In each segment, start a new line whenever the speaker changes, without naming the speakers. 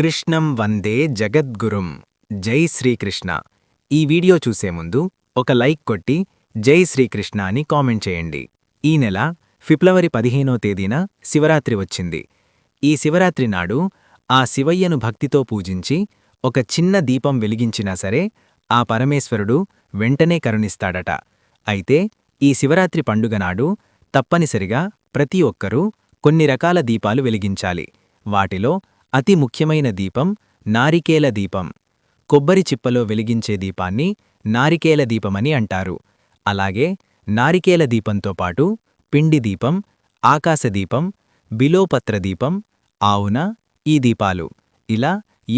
కృష్ణం వందే జగద్గురుం. జై శ్రీకృష్ణ. ఈ వీడియో చూసే ముందు ఒక లైక్ కొట్టి జై శ్రీకృష్ణ అని కామెంట్ చేయండి. ఈ నెల ఫిబ్రవరి 15వ తేదీన శివరాత్రి వచ్చింది. ఈ శివరాత్రి నాడు ఆ శివయ్యను భక్తితో పూజించి ఒక చిన్న దీపం వెలిగించినా సరే ఆ పరమేశ్వరుడు వెంటనే కరుణిస్తాడట. అయితే ఈ శివరాత్రి పండుగ నాడు తప్పనిసరిగా ప్రతి ఒక్కరూ కొన్ని రకాల దీపాలు వెలిగించాలి. వాటిలో అతి ముఖ్యమైన దీపం నారికేల దీపం. కొబ్బరి చిప్పలో వెలిగించే దీపాన్ని నారికేల దీపమని అంటారు. అలాగే నారికేల దీపంతో పాటు పిండి దీపం, ఆకాశదీపం, బిలోపత్ర దీపం, ఆవున ఈ దీపాలు ఇలా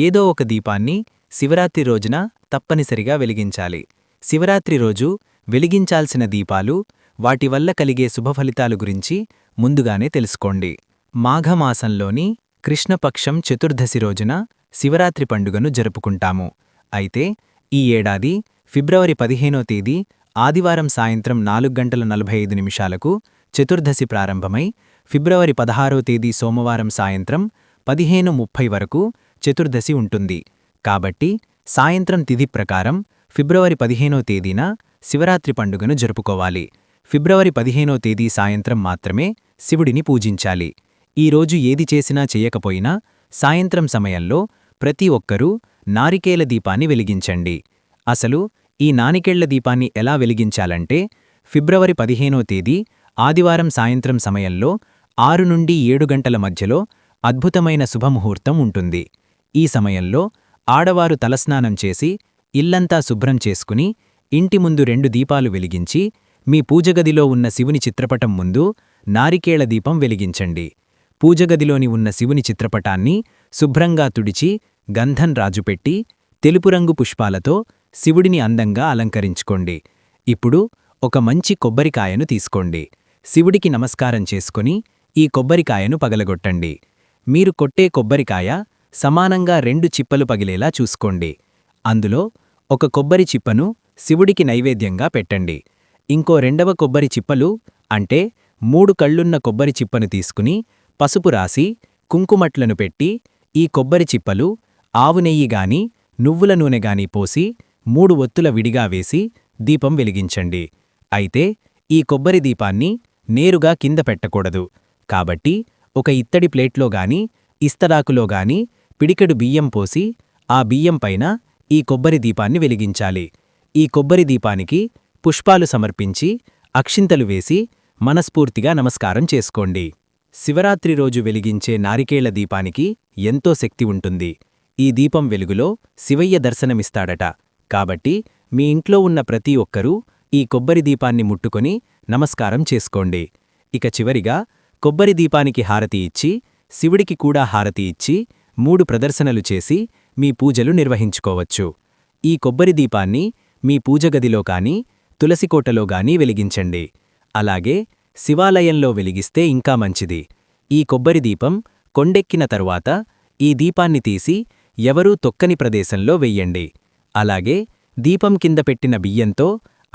ఏదో ఒక దీపాన్ని శివరాత్రి రోజున తప్పనిసరిగా వెలిగించాలి. శివరాత్రి రోజు వెలిగించాల్సిన దీపాలు, వాటి వల్ల కలిగే శుభఫలితాలు గురించి ముందుగానే తెలుసుకోండి. మాఘమాసంలోని కృష్ణపక్షం చతుర్దశి రోజున శివరాత్రి పండుగను జరుపుకుంటాము. అయితే ఈ ఏడాది ఫిబ్రవరి 15వ తేదీ ఆదివారం సాయంత్రం 4:45 చతుర్దశి ప్రారంభమై ఫిబ్రవరి 16వ తేదీ సోమవారం సాయంత్రం 15:30 వరకు చతుర్దశి ఉంటుంది. కాబట్టి సాయంత్రం తిథి ప్రకారం ఫిబ్రవరి 15వ తేదీన శివరాత్రి పండుగను జరుపుకోవాలి. ఫిబ్రవరి 15వ తేదీ సాయంత్రం మాత్రమే శివుడిని పూజించాలి. ఈరోజు ఏది చేసినా చేయకపోయినా సాయంత్రం సమయంలో ప్రతి ఒక్కరూ నారికేల దీపాన్ని వెలిగించండి. అసలు ఈ నారికేళ్ల దీపాన్ని ఎలా వెలిగించాలంటే ఫిబ్రవరి 15వ తేదీ ఆదివారం సాయంత్రం సమయంలో 6 నుండి 7 గంటల మధ్యలో అద్భుతమైన శుభముహూర్తం ఉంటుంది. ఈ సమయంలో ఆడవారు తలస్నానం చేసి ఇల్లంతా శుభ్రం చేసుకుని ఇంటి ముందు 2 దీపాలు వెలిగించి మీ పూజగదిలో ఉన్న శివుని చిత్రపటం ముందు నారికేళ దీపం వెలిగించండి. పూజగదిలోని ఉన్న శివుని చిత్రపటాన్ని శుభ్రంగా తుడిచి గంధం రాజుపెట్టి తెలుపు రంగు పుష్పాలతో శివుడిని అందంగా అలంకరించుకోండి. ఇప్పుడు ఒక మంచి కొబ్బరికాయను తీసుకోండి. శివుడికి నమస్కారం చేసుకుని ఈ కొబ్బరికాయను పగలగొట్టండి. మీరు కొట్టే కొబ్బరికాయ సమానంగా 2 చిప్పలు పగిలేలా చూసుకోండి. అందులో ఒక కొబ్బరి చిప్పను శివుడికి నైవేద్యంగా పెట్టండి. ఇంకో 2వ కొబ్బరి చిప్పలు అంటే 3 కళ్ళున్న కొబ్బరి చిప్పను తీసుకుని పసుపు రాసి కుంకుమట్లను పెట్టి ఈ కొబ్బరి చిప్పలు ఆవు నెయ్యి గాని నువ్వుల నూనె గాని పోసి 3 ఒత్తుల విడిగా వేసి దీపం వెలిగించండి. అయితే ఈ కొబ్బరి దీపాన్ని నేరుగా కింద పెట్టకూడదు. కాబట్టి ఒక ఇత్తడి ప్లేట్లో గాని ఇస్తరాకులో గాని పిడికెడు బియ్యం పోసి ఆ బియ్యం పైన ఈ కొబ్బరి దీపాన్ని వెలిగించాలి. ఈ కొబ్బరి దీపానికి పుష్పాలు సమర్పించి అక్షింతలు వేసి మనస్ఫూర్తిగా నమస్కారం చేసుకోండి. శివరాత్రి రోజు వెలిగించే నారికేళ్ల దీపానికి ఎంతో శక్తి ఉంటుంది. ఈ దీపం వెలుగులో శివయ్య దర్శనమిస్తాడట. కాబట్టి మీ ఇంట్లో ఉన్న ప్రతి ఒక్కరూ ఈ కొబ్బరి దీపాన్ని ముట్టుకొని నమస్కారం చేసుకోండి. ఇక చివరిగా కొబ్బరి దీపానికి హారతి ఇచ్చి శివుడికి కూడా హారతి ఇచ్చి 3 ప్రదర్శనలు చేసి మీ పూజలు నిర్వహించుకోవచ్చు. ఈ కొబ్బరి దీపాన్ని మీ పూజగదిలో కానీ తులసికోటలో గానీ వెలిగించండి. అలాగే శివాలయంలో వెలిగిస్తే ఇంకా మంచిది. ఈ కొబ్బరి దీపం కొండెక్కిన తరువాత ఈ దీపాన్ని తీసి ఎవరూ తొక్కని ప్రదేశంలో వెయ్యండి. అలాగే దీపం కింద పెట్టిన బియ్యంతో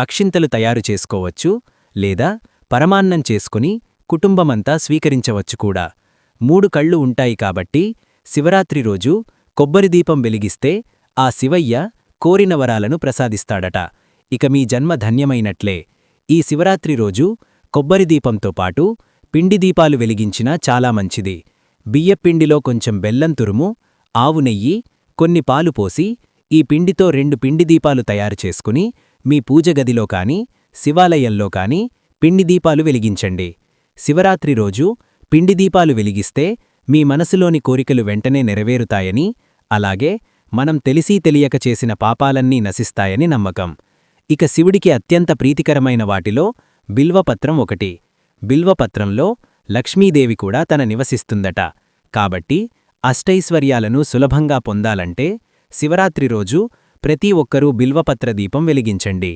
అక్షింతలు తయారు చేసుకోవచ్చు, లేదా పరమాన్నం చేసుకుని కుటుంబమంతా స్వీకరించవచ్చు కూడా. 3 కళ్ళు ఉంటాయి కాబట్టి శివరాత్రి రోజు కొబ్బరి దీపం వెలిగిస్తే ఆ శివయ్య కోరిన వరాలను ప్రసాదిస్తాడట. ఇక మీ జన్మ ధన్యమైనట్లే. ఈ శివరాత్రి రోజు కొబ్బరి దీపంతో పాటు పిండి దీపాలు వెలిగించినా చాలా మంచిది. బియ్యపిండిలో కొంచెం బెల్లం తురుము, ఆవు నెయ్యి, కొన్ని పాలు పోసి ఈ పిండితో 2 పిండి దీపాలు తయారు చేసుకుని మీ పూజగదిలో కానీ శివాలయంలో కానీ పిండి దీపాలు వెలిగించండి. శివరాత్రి రోజు పిండి దీపాలు వెలిగిస్తే మీ మనసులోని కోరికలు వెంటనే నెరవేరుతాయని, అలాగే మనం తెలిసీ తెలియక చేసిన పాపాలన్నీ నశిస్తాయని నమ్మకం. ఇక శివుడికి అత్యంత ప్రీతికరమైన వాటిలో బిల్వపత్రం ఒకటి. బిల్వపత్రంలో లక్ష్మీదేవి కూడా తన నివసిస్తుందట. కాబట్టి అష్టైశ్వర్యాలను సులభంగా పొందాలంటే శివరాత్రి రోజు ప్రతి ఒక్కరూ బిల్వపత్ర దీపం వెలిగించండి.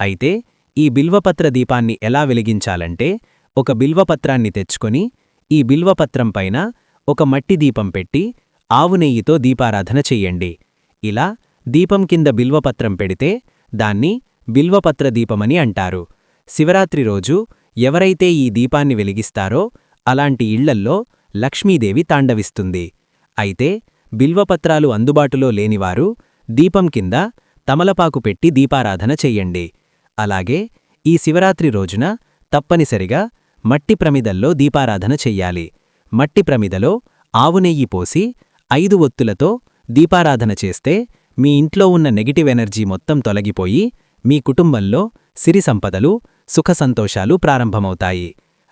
అయితే ఈ బిల్వపత్ర దీపాన్ని ఎలా వెలిగించాలంటే ఒక బిల్వపత్రాన్ని తెచ్చుకొని ఈ బిల్వపత్రం పైన ఒక మట్టి దీపం పెట్టి ఆవు నెయ్యితో దీపారాధన చెయ్యండి. ఇలా దీపం కింద బిల్వపత్రం పెడితే దాన్ని బిల్వపత్ర దీపమని అంటారు. శివరాత్రి రోజు ఎవరైతే ఈ దీపాన్ని వెలిగిస్తారో అలాంటి ఇళ్లల్లో లక్ష్మీదేవి తాండవిస్తుంది. అయితే బిల్వపత్రాలు అందుబాటులో లేనివారు దీపం కింద తమలపాకు పెట్టి దీపారాధన చెయ్యండి. అలాగే ఈ శివరాత్రి రోజున తప్పనిసరిగా మట్టి ప్రమిదల్లో దీపారాధన చెయ్యాలి. మట్టి ప్రమిదలో ఆవు నెయ్యి పోసి 5 ఒత్తులతో దీపారాధన చేస్తే మీ ఇంట్లో ఉన్న నెగటివ్ ఎనర్జీ మొత్తం తొలగిపోయి మీ కుటుంబంలో సిరి సంపదలు, సుఖసంతోషాలు ప్రారంభమవుతాయి.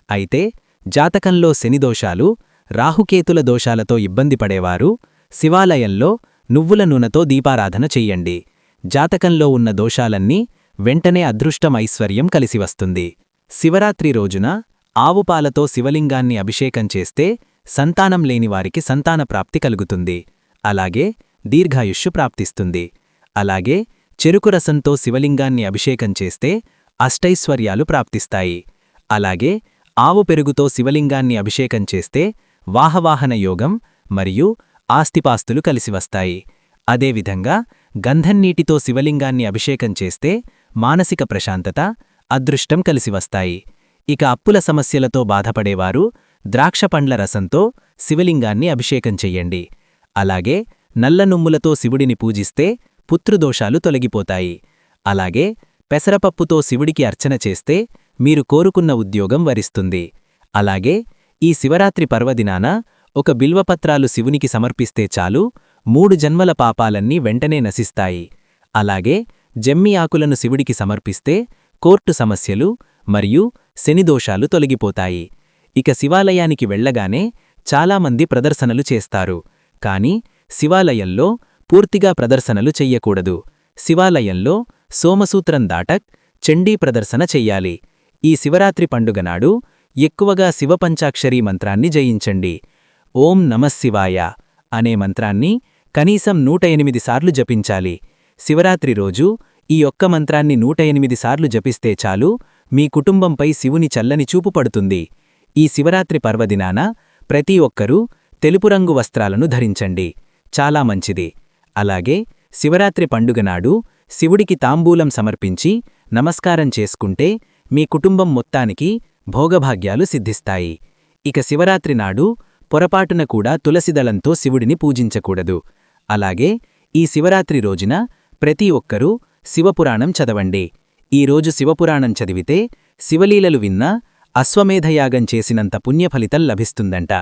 అయితే జాతకంలో శనిదోషాలు, రాహుకేతుల దోషాలతో ఇబ్బంది పడేవారు శివాలయంలో నువ్వుల నూనెతో దీపారాధన చెయ్యండి. జాతకంలో ఉన్న దోషాలన్నీ వెంటనే అదృష్టం, ఐశ్వర్యం కలిసివస్తుంది. శివరాత్రి రోజున ఆవుపాలతో శివలింగాన్ని అభిషేకం చేస్తే సంతానం లేనివారికి సంతాన ప్రాప్తి కలుగుతుంది. అలాగే దీర్ఘాయుష్షు ప్రాప్తిస్తుంది. అలాగే చెరుకు రసంతో శివలింగాన్ని అభిషేకం చేస్తే అష్టైశ్వర్యాలు ప్రాప్తిస్తాయి. అలాగే ఆవు పెరుగుతో శివలింగాన్ని అభిషేకం చేస్తే వాహవాహన యోగం మరియు ఆస్తిపాస్తులు కలిసివస్తాయి. అదేవిధంగా గంధన్నీటితో శివలింగాన్ని అభిషేకం చేస్తే మానసిక ప్రశాంతత, అదృష్టం కలిసివస్తాయి. ఇక అప్పుల సమస్యలతో బాధపడేవారు ద్రాక్ష పండ్ల రసంతో శివలింగాన్ని అభిషేకం చెయ్యండి. అలాగే నల్ల నుమ్ములతో శివుడిని పూజిస్తే పుత్రుదోషాలు తొలగిపోతాయి. అలాగే పెసరపప్పుతో శివుడికి అర్చన చేస్తే మీరు కోరుకున్న ఉద్యోగం వరిస్తుంది. అలాగే ఈ శివరాత్రి పర్వదినాన ఒక బిల్వపత్రాలు శివునికి సమర్పిస్తే చాలు 3 జన్మల పాపాలన్నీ వెంటనే నశిస్తాయి. అలాగే జమ్మి ఆకులను శివుడికి సమర్పిస్తే కోర్టు సమస్యలు మరియు శనిదోషాలు తొలగిపోతాయి. ఇక శివాలయానికి వెళ్లగానే చాలామంది ప్రదర్శనలు చేస్తారు. కాని శివాలయంలో పూర్తిగా ప్రదర్శనలు చెయ్యకూడదు. శివాలయంలో సోమసూత్రం దాటక్, చండీ ప్రదర్శన చెయ్యాలి. ఈ శివరాత్రి పండుగనాడు ఎక్కువగా శివపంచాక్షరీ మంత్రాన్ని జయించండి. ఓం నమఃశివాయ అనే మంత్రాన్ని కనీసం 108 సార్లు జపించాలి. శివరాత్రి రోజు ఈ ఒక్క మంత్రాన్ని 108 సార్లు జపిస్తే చాలు మీ కుటుంబంపై శివుని చల్లని చూపు పడుతుంది. ఈ శివరాత్రి పర్వదినాన ప్రతి ఒక్కరూ తెలుపు రంగు వస్త్రాలను ధరించండి, చాలా మంచిది. అలాగే శివరాత్రి పండుగనాడు శివుడికి తాంబూలం సమర్పించి నమస్కారం చేసుకుంటే మీ కుటుంబం మొత్తానికి భోగభాగ్యాలు సిద్ధిస్తాయి. ఇక శివరాత్రి నాడు పొరపాటున కూడా తులసిదళంతో శివుడిని పూజించకూడదు. అలాగే ఈ శివరాత్రి రోజున ప్రతి ఒక్కరూ శివపురాణం చదవండి. ఈరోజు శివపురాణం చదివితే శివలీలలు విన్నా అశ్వమేధయాగం చేసినంత పుణ్యఫలితం లభిస్తుందంట.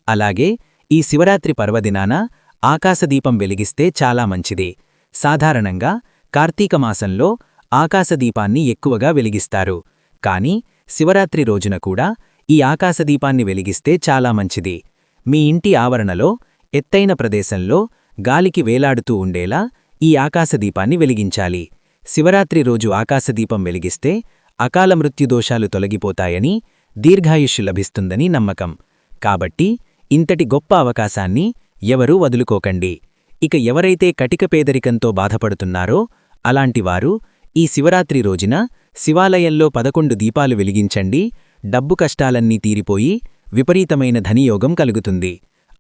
అలాగే ఈ శివరాత్రి పర్వదినాన ఆకాశదీపం వెలిగిస్తే చాలా మంచిది. సాధారణంగా కార్తీక మాసంలో ఆకాశదీపాన్ని ఎక్కువగా వెలిగిస్తారు. కాని శివరాత్రి రోజున కూడా ఈ ఆకాశదీపాన్ని వెలిగిస్తే చాలా మంచిది. మీ ఇంటి ఆవరణలో ఎత్తైన ప్రదేశంలో గాలికి వేలాడుతూ ఉండేలా ఈ ఆకాశదీపాన్ని వెలిగించాలి. శివరాత్రి రోజు ఆకాశదీపం వెలిగిస్తే అకాల మృత్యుదోషాలు తొలగిపోతాయని, దీర్ఘాయుష్షు లభిస్తుందని నమ్మకం. కాబట్టి ఇంతటి గొప్ప అవకాశాన్ని ఎవరూ వదులుకోకండి. ఇక ఎవరైతే కటిక పేదరికంతో బాధపడుతున్నారో అలాంటివారు ఈ శివరాత్రి రోజున శివాలయంలో 11 దీపాలు వెలిగించండి. డబ్బు కష్టాలన్నీ తీరిపోయి విపరీతమైన ధనియోగం కలుగుతుంది.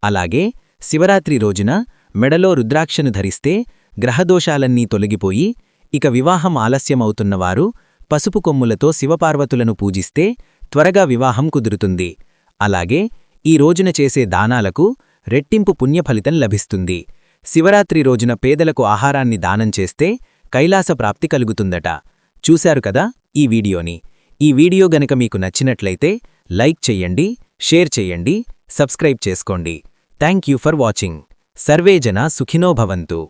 అలాగే శివరాత్రి రోజున మెడలో రుద్రాక్షను ధరిస్తే గ్రహదోషాలన్నీ తొలగిపోయి ఇక వివాహం ఆలస్యమవుతున్నవారు పసుపు కొమ్ములతో శివపార్వతులను పూజిస్తే త్వరగా వివాహం కుదురుతుంది. అలాగే ఈ రోజున చేసే దానాలకు రెట్టింపు పుణ్యఫలితం లభిస్తుంది. శివరాత్రి రోజున పేదలకు ఆహారాన్ని దానం చేస్తే కైలాస ప్రాప్తి కలుగుతుందట. చూశారు కదా ఈ వీడియోని. ఈ వీడియో గనక మీకు నచ్చినట్లయితే లైక్ చెయ్యండి, షేర్ చెయ్యండి, సబ్స్క్రైబ్ చేసుకోండి. Thank you for watching. Survey జనా సుఖినో భవంతు.